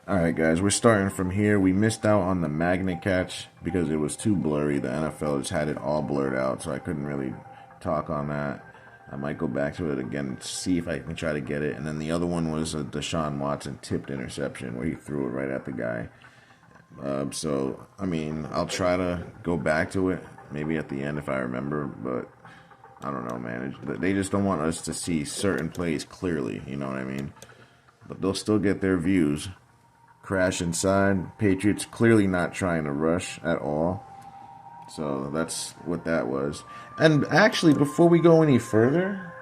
Alright, guys, we're starting from here. We missed out on the magnet catch because it was too blurry. The NFL just had it all blurred out, so I couldn't really talk on that. I might go back to it again and see if I can try to get it. And then the other one was a Deshaun Watson tipped interception where he threw it right at the guy. I mean, I'll try to go back to it maybe at the end if I remember, but I don't know, man. They just don't want us to see certain plays clearly, you know what I mean? But they'll still get their views. Crash inside. Patriots clearly not trying to rush at all. So that's what that was. And actually, before we go any further,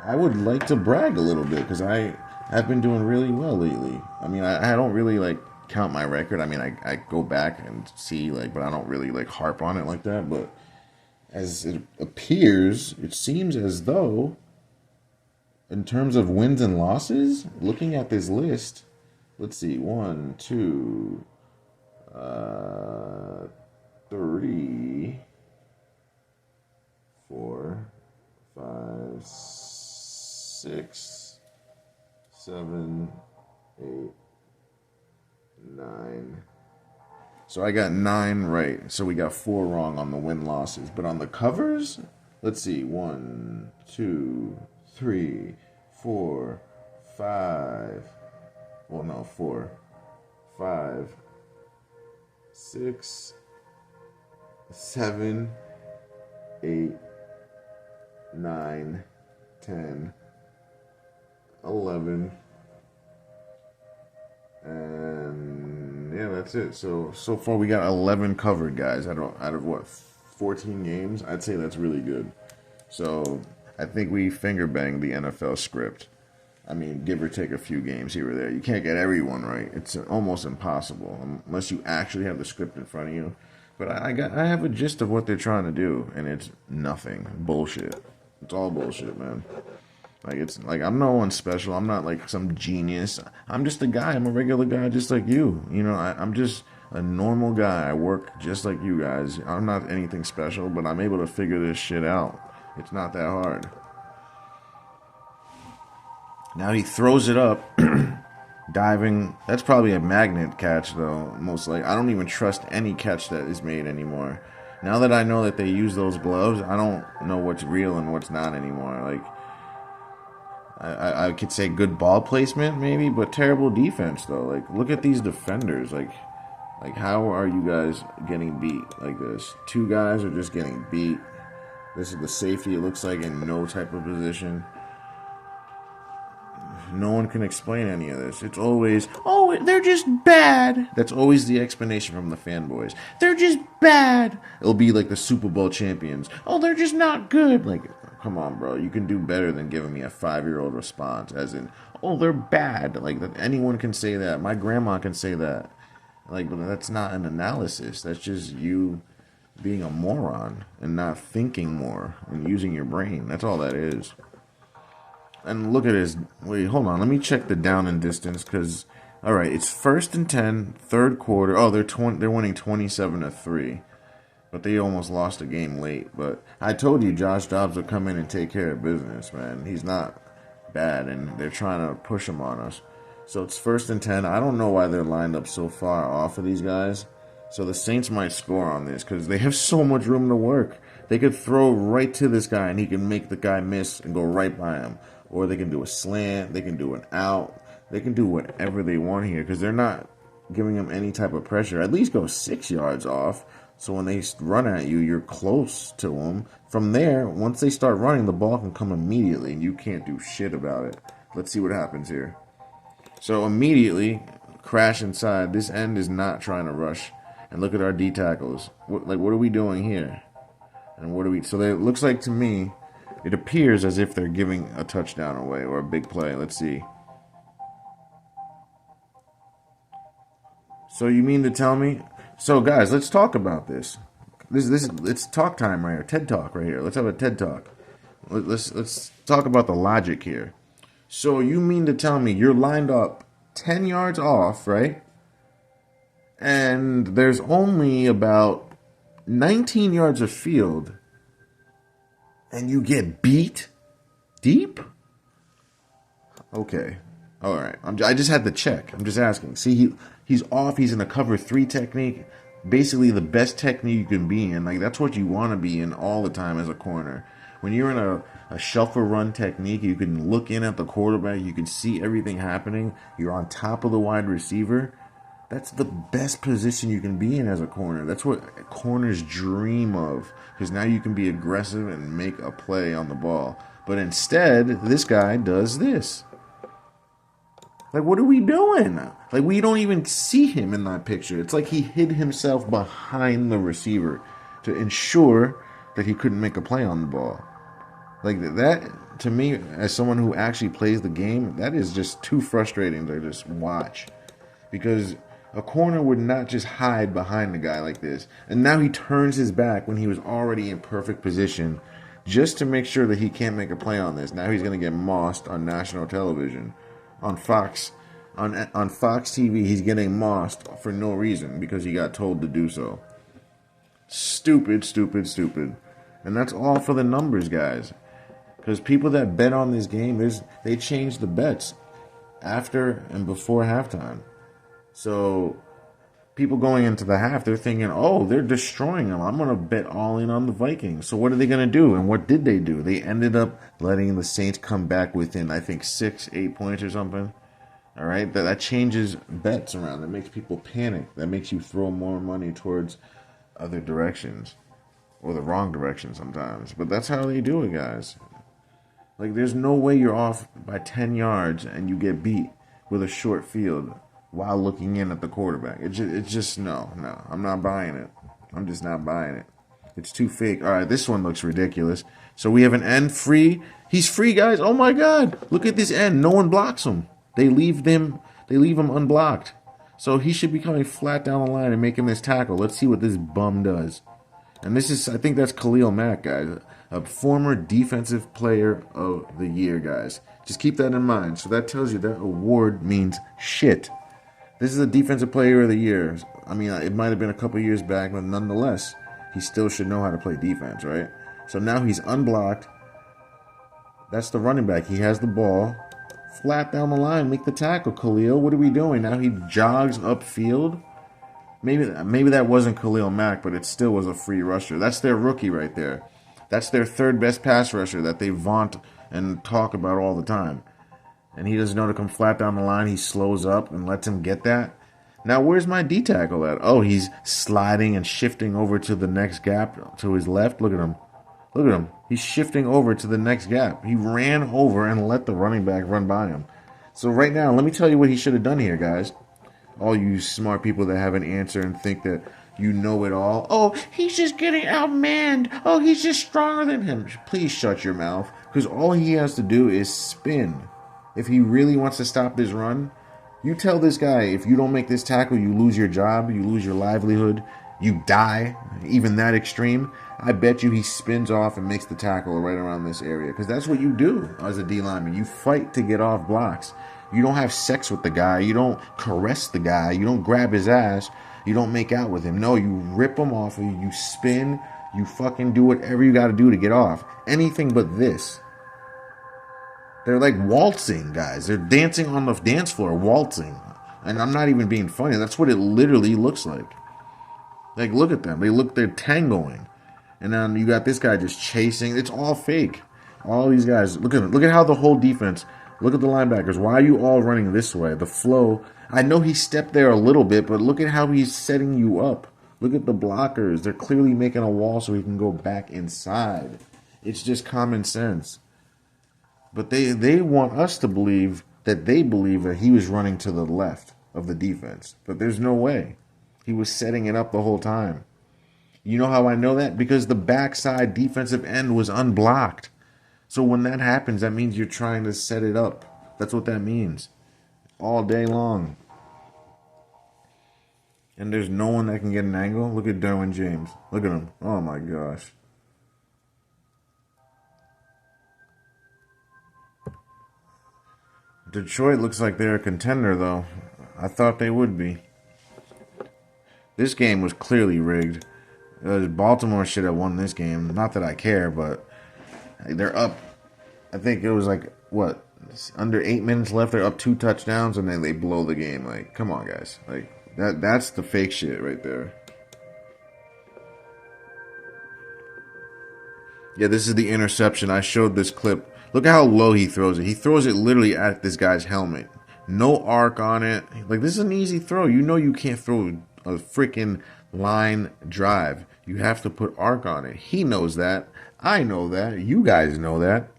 I would like to brag a little bit because I have been doing really well lately. I mean, I don't really like count my record. I mean, I go back and see, like, but I don't really like harp on it like that. But as it appears, it seems as though, in terms of wins and losses, looking at this list, let's see, one, two, three, four, five, six, seven, eight, nine. So I got 9 right. So we got 4 wrong on the win losses. But on the covers, let's see, one, two, three, four, five. Well, no, 4, 5, 6, 7, 8, 9, 10, 11, and yeah, that's it. So far we got 11 covered, guys. Out of what, 14 games? I'd say that's really good. So I think we finger banged the NFL script. I mean, give or take a few games here or there. You can't get everyone right. It's almost impossible unless you actually have the script in front of you. But I have a gist of what they're trying to do, and it's nothing. Bullshit. It's all bullshit, man. Like, it's like I'm no one special. I'm not like some genius. I'm just a guy. I'm a regular guy just like you. You know, I'm just a normal guy. I work just like you guys. I'm not anything special, but I'm able to figure this shit out. It's not that hard. Now he throws it up, diving. That's probably a magnet catch, though. Most likely, I don't even trust any catch that is made anymore. Now that I know that they use those gloves, I don't know what's real and what's not anymore. Like, I could say good ball placement, maybe, but terrible defense, though. Like, look at these defenders. Like how are you guys getting beat like this? 2 guys are just getting beat. This is the safety. It looks like in no type of position. No one can explain any of this. It's always, oh, they're just bad. That's always the explanation from the fanboys. They're just bad. It'll be like the Super Bowl champions. Oh, they're just not good. Like, come on, bro. You can do better than giving me a 5-year-old response, as in, oh, they're bad. Like, anyone can say that. My grandma can say that. Like, but that's not an analysis. That's just you being a moron and not thinking more and using your brain. That's all that is. And look at his. Wait, hold on. Let me check the down and distance because, all right, it's 1st and 10, third quarter. Oh, they're winning 27-3, but they almost lost a game late. But I told you, Josh Dobbs would come in and take care of business, man. He's not bad, and they're trying to push him on us. So it's 1st and 10. I don't know why they're lined up so far off of these guys. So the Saints might score on this because they have so much room to work. They could throw right to this guy, and he can make the guy miss and go right by him. Or they can do a slant, they can do an out, they can do whatever they want here because they're not giving them any type of pressure. At least go 6 yards off, so when they run at you, you're close to them. From there, once they start running, the ball can come immediately, and you can't do shit about it. Let's see what happens here. So immediately, crash inside. This end is not trying to rush. And look at our D tackles. What are we doing here? And what do we? So it looks like to me, it appears as if they're giving a touchdown away or a big play. Let's see. So you mean to tell me? So guys, let's talk about this. It's talk time right here. TED Talk right here. Let's have a TED Talk. Let's talk about the logic here. So you mean to tell me you're lined up 10 yards off, right? And there's only about 19 yards of field and you get beat deep? Okay. All right. I just had to check. I'm just asking. See, he's off. He's in a cover 3 technique. Basically, the best technique you can be in. Like, that's what you want to be in all the time as a corner. When you're in a shuffle run technique, you can look in at the quarterback. You can see everything happening. You're on top of the wide receiver. That's the best position you can be in as a corner. That's what corners dream of. Because now you can be aggressive and make a play on the ball. But instead, this guy does this. Like, what are we doing? Like, we don't even see him in that picture. It's like he hid himself behind the receiver to ensure that he couldn't make a play on the ball. Like, that, to me, as someone who actually plays the game, that is just too frustrating to just watch. Because a corner would not just hide behind a guy like this. And now he turns his back when he was already in perfect position just to make sure that he can't make a play on this. Now he's going to get mossed on national television. On Fox TV, he's getting mossed for no reason because he got told to do so. Stupid, stupid, stupid. And that's all for the numbers, guys. Because people that bet on this game, they change the bets after and before halftime. So people going into the half, they're thinking, oh, they're destroying them. I'm going to bet all in on the Vikings. So what are they going to do? And what did they do? They ended up letting the Saints come back within, I think, 6-8 points or something. All right? That changes bets around. That makes people panic. That makes you throw more money towards other directions. Or the wrong direction sometimes. But that's how they do it, guys. Like, there's no way you're off by 10 yards and you get beat with a short field while looking in at the quarterback. It's just no. I'm not buying it. I'm just not buying it. It's too fake. All right, this one looks ridiculous. So we have an end free. He's free, guys. Oh my God! Look at this end. No one blocks him. They leave him unblocked. So he should be coming flat down the line and making this tackle. Let's see what this bum does. And I think that's Khalil Mack, guys, a former defensive player of the year, guys. Just keep that in mind. So that tells you that award means shit. This is a defensive player of the year. I mean, it might have been a couple years back, but nonetheless, he still should know how to play defense, right? So now he's unblocked. That's the running back. He has the ball. Flat down the line, make the tackle, Khalil. What are we doing? Now he jogs upfield. Maybe that wasn't Khalil Mack, but it still was a free rusher. That's their rookie right there. That's their third best pass rusher that they vaunt and talk about all the time. And he doesn't know to come flat down the line. He slows up and lets him get that. Now, where's my D tackle at? Oh, he's sliding and shifting over to the next gap to his left. Look at him. Look at him. He's shifting over to the next gap. He ran over and let the running back run by him. So right now, let me tell you what he should have done here, guys. All you smart people that have an answer and think that you know it all. Oh, he's just getting outmanned. Oh, he's just stronger than him. Please shut your mouth. Because all he has to do is spin. If he really wants to stop this run, you tell this guy, if you don't make this tackle, you lose your job, you lose your livelihood, you die, even that extreme. I bet you he spins off and makes the tackle right around this area. Because that's what you do as a D lineman. You fight to get off blocks. You don't have sex with the guy. You don't caress the guy. You don't grab his ass. You don't make out with him. No, you rip him off. You spin. You fucking do whatever you got to do to get off. Anything but this. They're like waltzing, guys. They're dancing on the dance floor, waltzing. And I'm not even being funny. That's what it literally looks like. Like, look at them. They're tangoing. And then you got this guy just chasing. It's all fake. All these guys, look at them. Look at how the whole defense, look at the linebackers. Why are you all running this way? The flow. I know he stepped there a little bit, but look at how he's setting you up. Look at the blockers. They're clearly making a wall so he can go back inside. It's just common sense. But they want us to believe that he was running to the left of the defense. But there's no way. He was setting it up the whole time. You know how I know that? Because the backside defensive end was unblocked. So when that happens, that means you're trying to set it up. That's what that means. All day long. And there's no one that can get an angle. Look at Derwin James. Look at him. Oh my gosh. Detroit looks like they're a contender, though. I thought they would be. This game was clearly rigged. Baltimore should have won this game. Not that I care, but they're up. I think it was like, what, Under 8 minutes left, they're up 2 touchdowns, and then they blow the game. Like, come on, guys. Like, that's the fake shit right there. Yeah, this is the interception. I showed this clip. Look at how low he throws it. He throws it literally at this guy's helmet. No arc on it. Like, this is an easy throw. You know you can't throw a freaking line drive. You have to put arc on it. He knows that. I know that. You guys know that.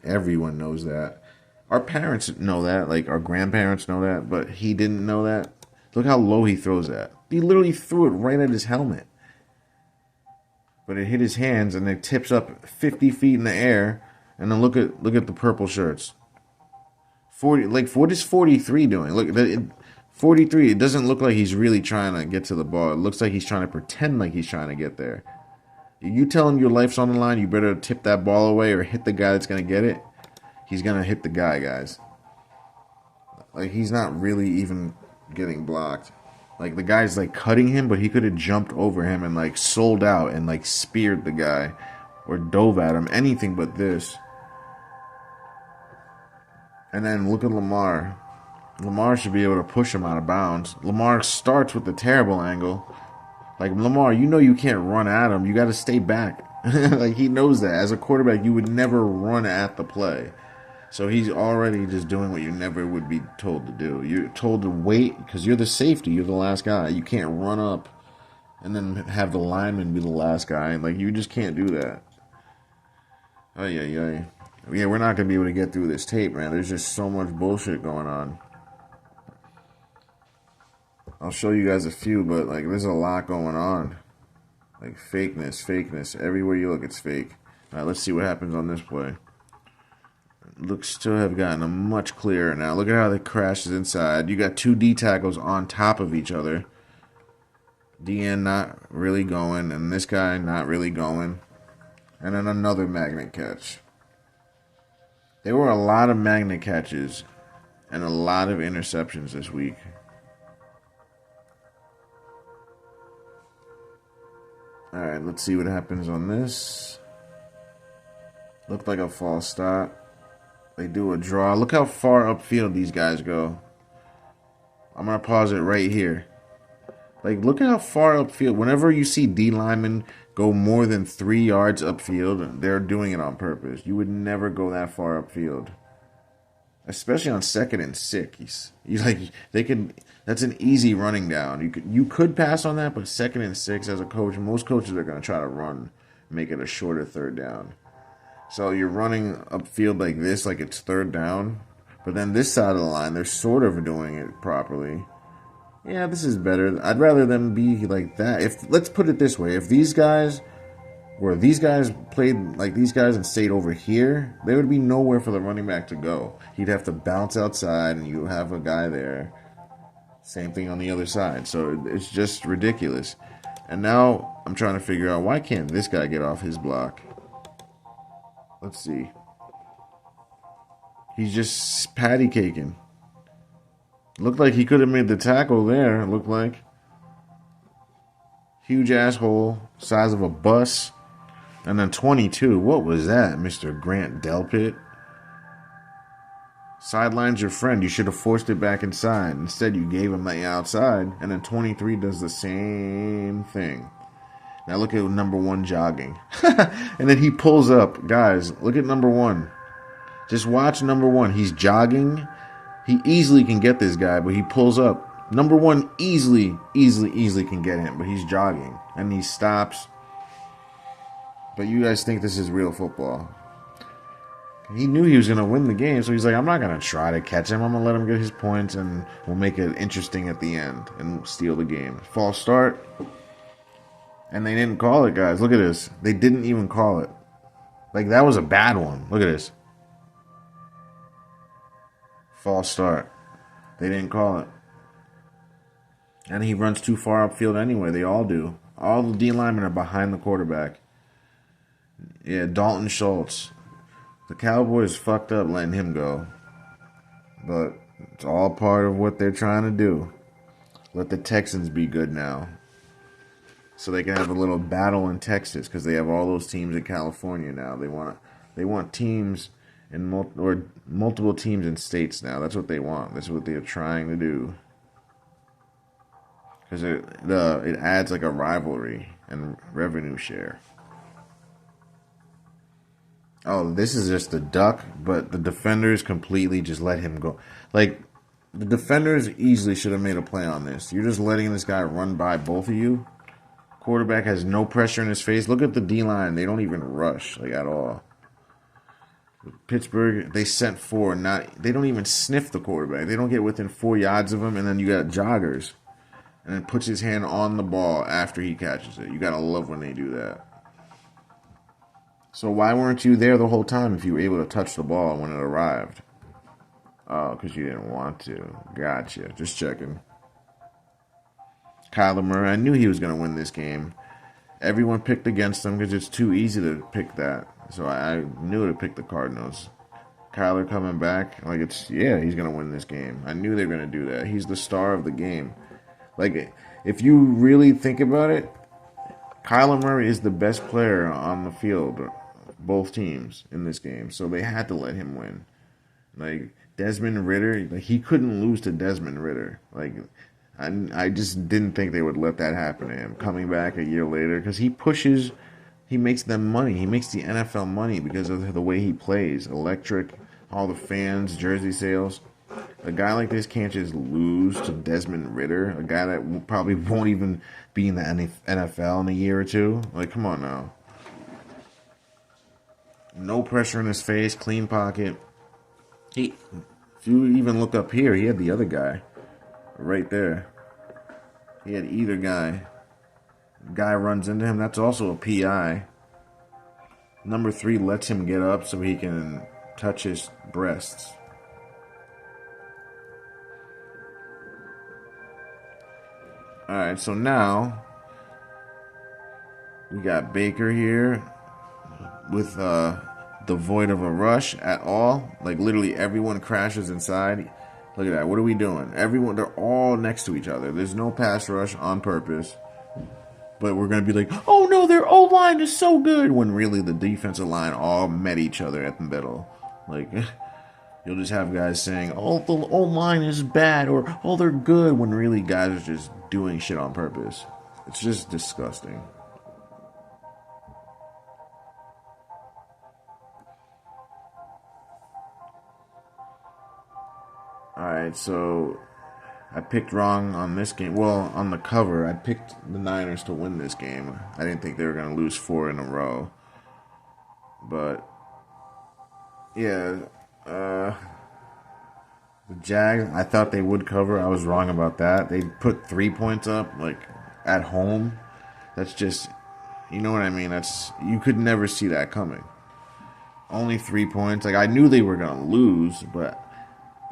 Everyone knows that. Our parents know that. Like, our grandparents know that. But he didn't know that. Look how low he throws that. He literally threw it right at his helmet. But it hit his hands and it tips up 50 feet in the air. And then look at the purple shirts. 40, like, what is 43 doing? Look, 43, it doesn't look like he's really trying to get to the ball. It looks like he's trying to pretend like he's trying to get there. You tell him your life's on the line, you better tip that ball away or hit the guy that's going to get it. He's going to hit the guy, guys. Like, he's not really even getting blocked. Like, the guy's, like, cutting him, but he could have jumped over him and, like, sold out and, like, speared the guy or dove at him. Anything but this. And then look at Lamar. Lamar should be able to push him out of bounds. Lamar starts with the terrible angle. Like, Lamar, you know you can't run at him. You got to stay back. Like, he knows that. As a quarterback, you would never run at the play. So he's already just doing what you never would be told to do. You're told to wait because you're the safety. You're the last guy. You can't run up and then have the lineman be the last guy. Like, you just can't do that. Oh, yeah. Yeah, we're not going to be able to get through this tape, man. There's just so much bullshit going on. I'll show you guys a few, but, like, there's a lot going on. Like, fakeness. Everywhere you look, it's fake. All right, let's see what happens on this play. Looks to have gotten a much clearer now. Look at how the crash is inside. You got 2 D tackles on top of each other. DN not really going, and this guy not really going. And then another magnet catch. There were a lot of magnet catches and a lot of interceptions this week. Alright, let's see what happens on this. Looked like a false start. They do a draw. Look how far upfield these guys go. I'm going to pause it right here. Like, look at how far upfield. Whenever you see D linemen go more than 3 yards upfield, they're doing it on purpose. You would never go that far upfield. Especially on 2nd and 6. That's an easy running down. You could pass on that, but 2nd and 6 as a coach, most coaches are going to try to run, make it a shorter 3rd down. So you're running upfield like this, like it's 3rd down. But then this side of the line, they're sort of doing it properly. Yeah, this is better. I'd rather them be like that. Let's put it this way. If these guys played like these guys and stayed over here, there would be nowhere for the running back to go. He'd have to bounce outside and you have a guy there. Same thing on the other side. So it's just ridiculous. And now I'm trying to figure out, why can't this guy get off his block? Let's see. He's just patty caking. Looked like he could have made the tackle there, it looked like. Huge asshole, size of a bus. And then 22. What was that, Mr. Grant Delpit? Sideline's your friend. You should have forced it back inside. Instead, you gave him the outside. And then 23 does the same thing. Now look at number 1 jogging. And then he pulls up. Guys, look at number 1. Just watch number 1. He's jogging. He easily can get this guy, but he pulls up. Number 1 easily can get him, but he's jogging. And he stops. But you guys think this is real football. He knew he was going to win the game, so he's like, I'm not going to try to catch him. I'm going to let him get his points, and we'll make it interesting at the end and steal the game. False start. And they didn't call it, guys. Look at this. They didn't even call it. Like, that was a bad one. Look at this. False start. They didn't call it. And he runs too far upfield anyway. They all do. All the D linemen are behind the quarterback. Yeah, Dalton Schultz. The Cowboys fucked up letting him go. But it's all part of what they're trying to do. Let the Texans be good now. So they can have a little battle in Texas, because they have all those teams in California now. They want teams in multiple teams and states now. That's what they want. That's what they're trying to do. Because it adds like a rivalry and revenue share. Oh, this is just a duck, but the defenders completely just let him go. Like, the defenders easily should have made a play on this. You're just letting this guy run by both of you. Quarterback has no pressure in his face. Look at the D-line. They don't even rush, like, at all. Pittsburgh, they sent four. They don't even sniff the quarterback. They don't get within 4 yards of him, and then you got joggers. And then puts his hand on the ball after he catches it. You got to love when they do that. So why weren't you there the whole time if you were able to touch the ball when it arrived? Oh, because you didn't want to. Gotcha. Just checking. Kyler Murray, I knew he was going to win this game. Everyone picked against him because it's too easy to pick that. So I knew to pick the Cardinals. Kyler coming back, he's going to win this game. I knew they were going to do that. He's the star of the game. Like, if you really think about it, Kyler Murray is the best player on the field, both teams in this game. So they had to let him win. Like, Desmond Ridder, like, he couldn't lose to Desmond Ridder. Like, I just didn't think they would let that happen to him. Coming back a year later, because he makes them money. He makes the NFL money because of the way he plays. Electric, all the fans, jersey sales. A guy like this can't just lose to Desmond Ridder, a guy that probably won't even be in the NFL in a year or two. Like, come on now. No pressure in his face, clean pocket. If you even look up here, he had the other guy right there. He had either guy. Guy runs into him. That's also a PI. Number 3 lets him get up so he can touch his breasts. Alright, so now we got Baker here with devoid of a rush at all. Like, literally everyone crashes inside. Look at that. What are we doing? They're all next to each other. There's no pass rush on purpose. But we're going to be like, oh no, their O-line is so good. When really the defensive line all met each other at the middle. Like, you'll just have guys saying, oh, the O-line is bad, or, oh, they're good, when really guys are just doing shit on purpose. It's just disgusting. Alright, so I picked wrong on this game. Well, on the cover, I picked the Niners to win this game. I didn't think they were going to lose 4 in a row. But, yeah, the Jags, I thought they would cover. I was wrong about that. They put 3 points up, like, at home. That's just, you know what I mean? You could never see that coming. Only 3 points. Like, I knew they were going to lose, but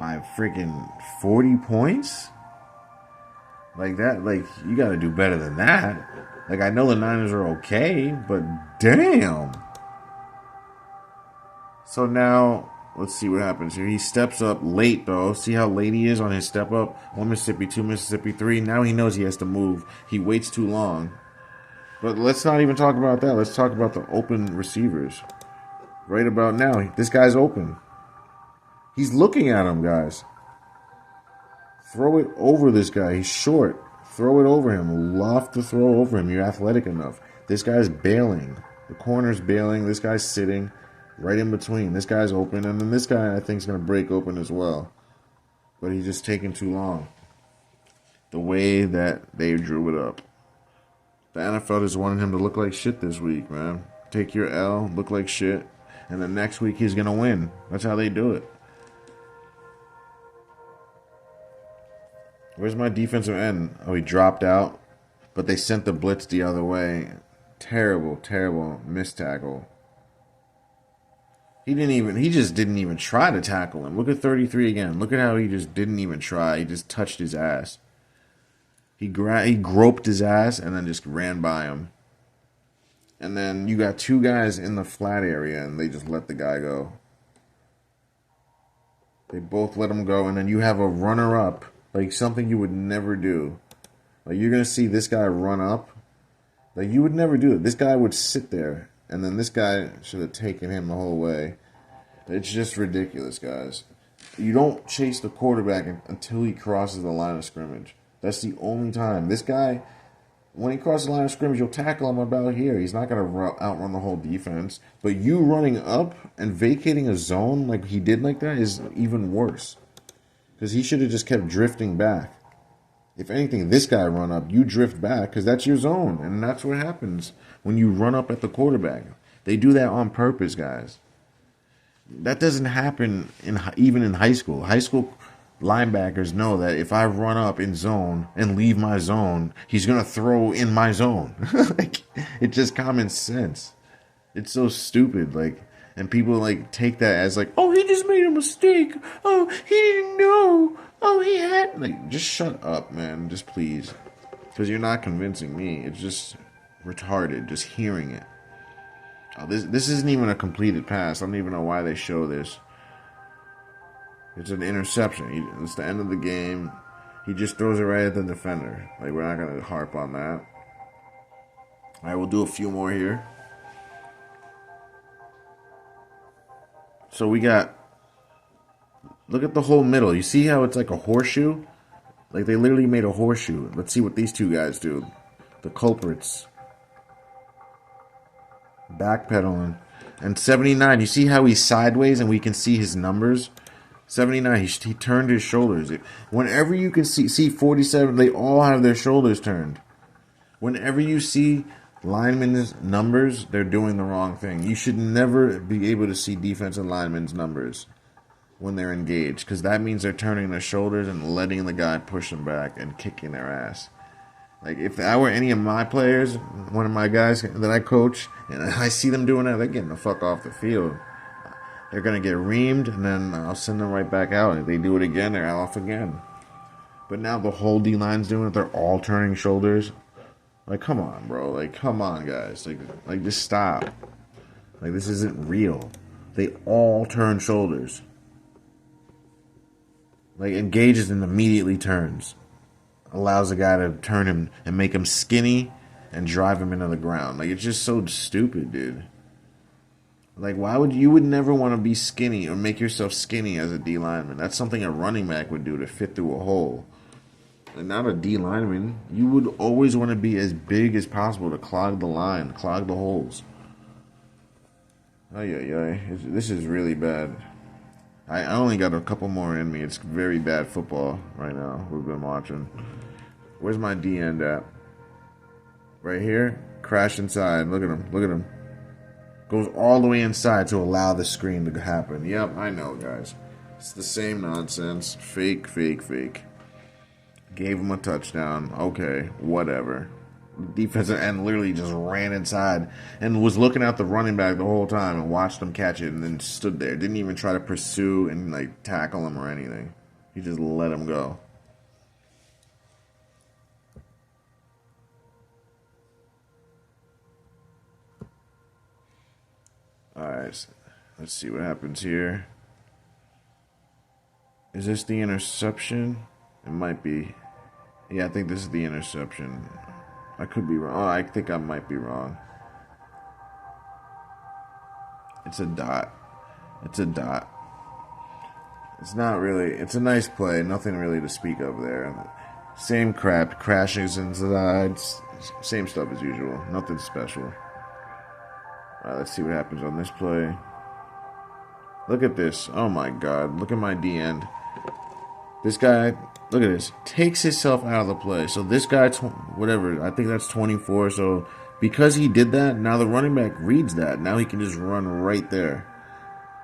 by freaking 40 points? Like that, like, you got to do better than that. Like, I know the Niners are okay, but damn. So now, let's see what happens here. He steps up late, though. See how late he is on his step up? 1 Mississippi, 2 Mississippi, 3. Now he knows he has to move. He waits too long. But let's not even talk about that. Let's talk about the open receivers. Right about now, this guy's open. He's looking at him, guys. Throw it over this guy. He's short. Throw it over him. Loft to throw over him. You're athletic enough. This guy's bailing. The corner's bailing. This guy's sitting right in between. This guy's open. And then this guy, I think, is going to break open as well. But he's just taking too long. The way that they drew it up. The NFL just wanted him to look like shit this week, man. Take your L, look like shit. And then next week he's going to win. That's how they do it. Where's my defensive end? Oh, he dropped out. But they sent the blitz the other way. Terrible, terrible missed tackle. He just didn't even try to tackle him. Look at 33 again. Look at how he just didn't even try. He just touched his ass. He groped his ass and then just ran by him. And then you got 2 guys in the flat area and they just let the guy go. They both let him go, and then you have a runner up. Like, something you would never do. Like, you're going to see this guy run up. Like, you would never do it. This guy would sit there, and then this guy should have taken him the whole way. It's just ridiculous, guys. You don't chase the quarterback until he crosses the line of scrimmage. That's the only time. This guy, when he crosses the line of scrimmage, you'll tackle him about here. He's not going to outrun the whole defense. But you running up and vacating a zone like he did like that is even worse. Because he should have just kept drifting back. If anything, this guy run up, you drift back because that's your zone. And that's what happens when you run up at the quarterback. They do that on purpose, guys. That doesn't happen even in high school. High school linebackers know that if I run up in zone and leave my zone, he's going to throw in my zone. Like, it's just common sense. It's so stupid. Like, and people like take that as like, oh, he just made a mistake. Oh, he didn't know. Oh, he had like, just shut up, man. Just please, because you're not convincing me. It's just retarded. Just hearing it. Oh, this isn't even a completed pass. I don't even know why they show this. It's an interception. It's the end of the game. He just throws it right at the defender. Like, we're not going to harp on that. All right, we'll do a few more here. So we got... Look at the whole middle. You see how it's like a horseshoe? Like, they literally made a horseshoe. Let's see what these two guys do. The culprits. Backpedaling. And 79, you see how he's sideways and we can see his numbers? 79, he turned his shoulders. Whenever you can see 47, they all have their shoulders turned. Whenever you see linemen's numbers, they're doing the wrong thing. You should never be able to see defensive linemen's numbers when they're engaged, because that means they're turning their shoulders and letting the guy push them back and kicking their ass. Like, if I were any of my players, one of my guys that I coach, and I see them doing that, they're getting the fuck off the field. They're going to get reamed, and then I'll send them right back out. If they do it again, they're off again. But now the whole D-line's doing it. They're all turning shoulders. Like, come on, bro. Like, come on, guys. Like, just stop. Like, this isn't real. They all turn shoulders. Like, engages and immediately turns. Allows a guy to turn him and make him skinny and drive him into the ground. Like, it's just so stupid, dude. Like, why would you would never want to be skinny or make yourself skinny as a D lineman? That's something a running back would do to fit through a hole. And not a D lineman. You would always want to be as big as possible to clog the line, clog the holes. This is really bad. I only got a couple more in me. It's very bad football right now. We've been watching. Where's my D end at? Right here. Crash inside. Look at him. Look at him. Goes all the way inside to allow the screen to happen. Yep, I know, guys. It's the same nonsense. Fake. Gave him a touchdown. Okay, whatever. Defensive end literally just ran inside and was looking at the running back the whole time and watched him catch it and then stood there. Didn't even try to pursue and like tackle him or anything. He just let him go. Alright, let's see what happens here. Is this the interception? It might be. Yeah, I think this is the interception. I could be wrong. Oh, I think I might be wrong. It's a dot. It's a dot. It's not really. It's a nice play. Nothing really to speak of there. Same crap. Crashes inside. Same stuff as usual. Nothing special. Alright, let's see what happens on this play. Look at this. Oh my god. Look at my D end. This guy, look at this. Takes himself out of the play. So this guy, whatever, I think that's 24. So because he did that, now the running back reads that. Now he can just run right there.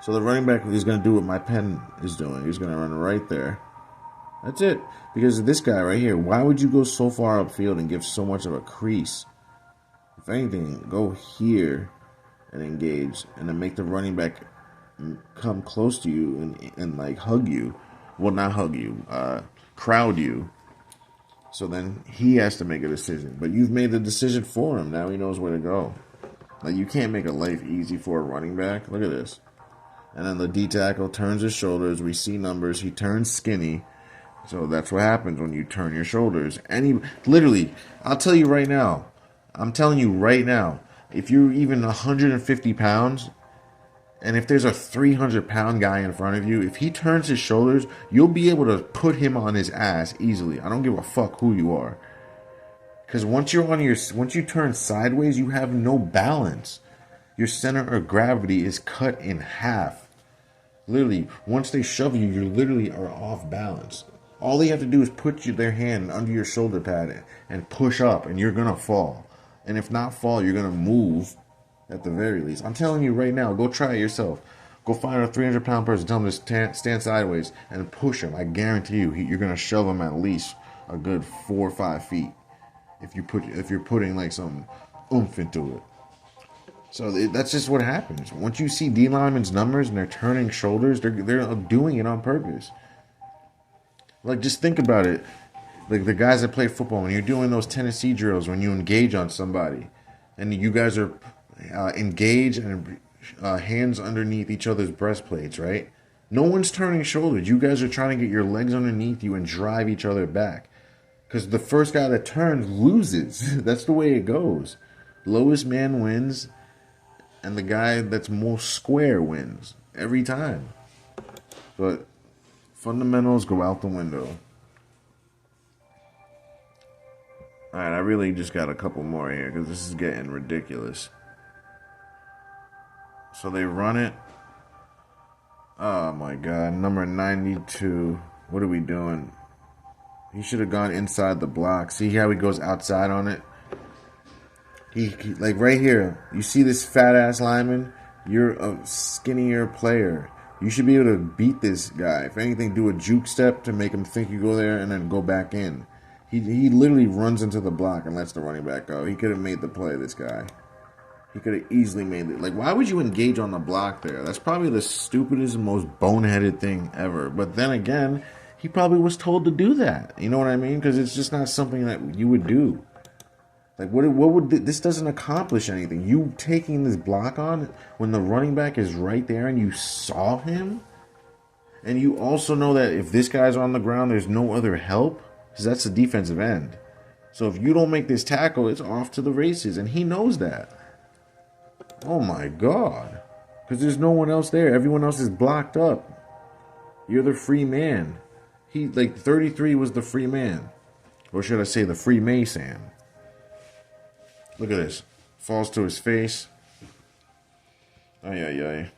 So the running back is going to do what my pen is doing. He's going to run right there. That's it. Because of this guy right here, why would you go so far upfield and give so much of a crease? If anything, go here and engage, and then make the running back come close to you and like hug you. Well, not hug you, crowd you. So then he has to make a decision. But you've made the decision for him. Now he knows where to go. Like, you can't make a life easy for a running back. Look at this. And then the D tackle turns his shoulders. We see numbers. He turns skinny. So that's what happens when you turn your shoulders. And he literally, I'll tell you right now. I'm telling you right now. If you're even 150 pounds And if there's a 300-pound guy in front of you, if he turns his shoulders, you'll be able to put him on his ass easily. I don't give a fuck who you are. Because once you turn sideways, you have no balance. Your center of gravity is cut in half. Literally, once they shove you, you literally are off balance. All they have to do is put their hand under your shoulder pad and push up, and you're gonna fall. And if not fall, you're gonna move at the very least. I'm telling you right now, go try it yourself. Go find a 300-pound person, tell him to stand sideways, and push him. I guarantee you, you're gonna shove him at least a good 4 or 5 feet. If you're putting like some oomph into it. So that's just what happens. Once you see D linemen's numbers and they're turning shoulders, they're doing it on purpose. Like, just think about it. Like the guys that play football, when you're doing those Tennessee drills, when you engage on somebody, and you guys are engaged and hands underneath each other's breastplates, right? No one's turning shoulders. You guys are trying to get your legs underneath you and drive each other back. Because the first guy that turns loses. That's the way it goes. Lowest man wins, and the guy that's most square wins every time. But fundamentals go out the window. Alright, I really just got a couple more here because this is getting ridiculous. So they run it. Oh my god, number 92. What are we doing? He should have gone inside the block. See how he goes outside on it? He like right here. You see this fat ass lineman? You're a skinnier player. You should be able to beat this guy. If anything, do a juke step to make him think you go there and then go back in. He literally runs into the block and lets the running back go. He could have made the play, this guy. He could have easily made it. Like, why would you engage on the block there? That's probably the stupidest, most boneheaded thing ever. But then again, he probably was told to do that. You know what I mean? Because it's just not something that you would do. Like, what would this doesn't accomplish anything. You taking this block on when the running back is right there and you saw him, and you also know that if this guy's on the ground, there's no other help, because that's the defensive end. So if you don't make this tackle, it's off to the races, and he knows that. Oh my god, because there's no one else there. Everyone else is blocked up. You're the free man. He, like, 33 was the free man. Or should I say the free Mason? Look at this. Falls to his face. Ay, ay, ay.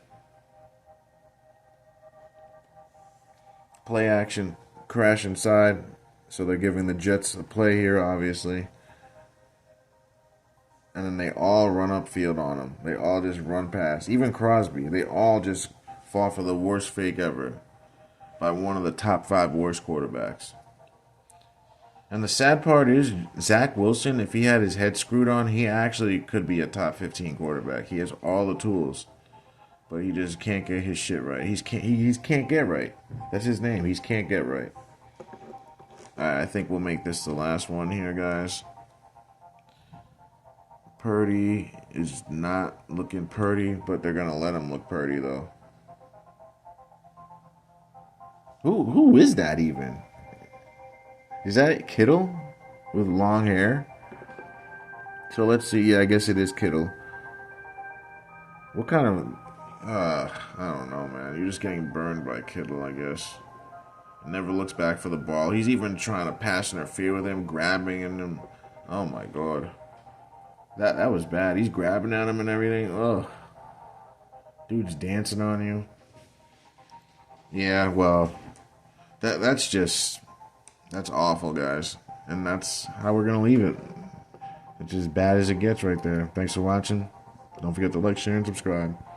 Play action. Crash inside. So they're giving the Jets a play here, obviously. And then they all run upfield on him. They all just run past. Even Crosby. They all just fall for the worst fake ever. By one of the top 5 worst quarterbacks. And the sad part is, Zach Wilson, if he had his head screwed on, he actually could be a top 15 quarterback. He has all the tools. But he just can't get his shit right. He can't get right. That's his name. He can't get right. Alright, I think we'll make this the last one here, guys. Purdy is not looking purdy, but they're going to let him look purdy, though. Who is that even? Is that Kittle with long hair? So let's see. Yeah, I guess it is Kittle. What kind of... I don't know, man. You're just getting burned by Kittle, I guess. Never looks back for the ball. He's even trying to pass interfere with him, grabbing him. Oh, my God. That was bad. He's grabbing at him and everything. Ugh. Dude's dancing on you. Yeah, well... That's awful, guys. And that's how we're going to leave it. It's as bad as it gets right there. Thanks for watching. Don't forget to like, share, and subscribe.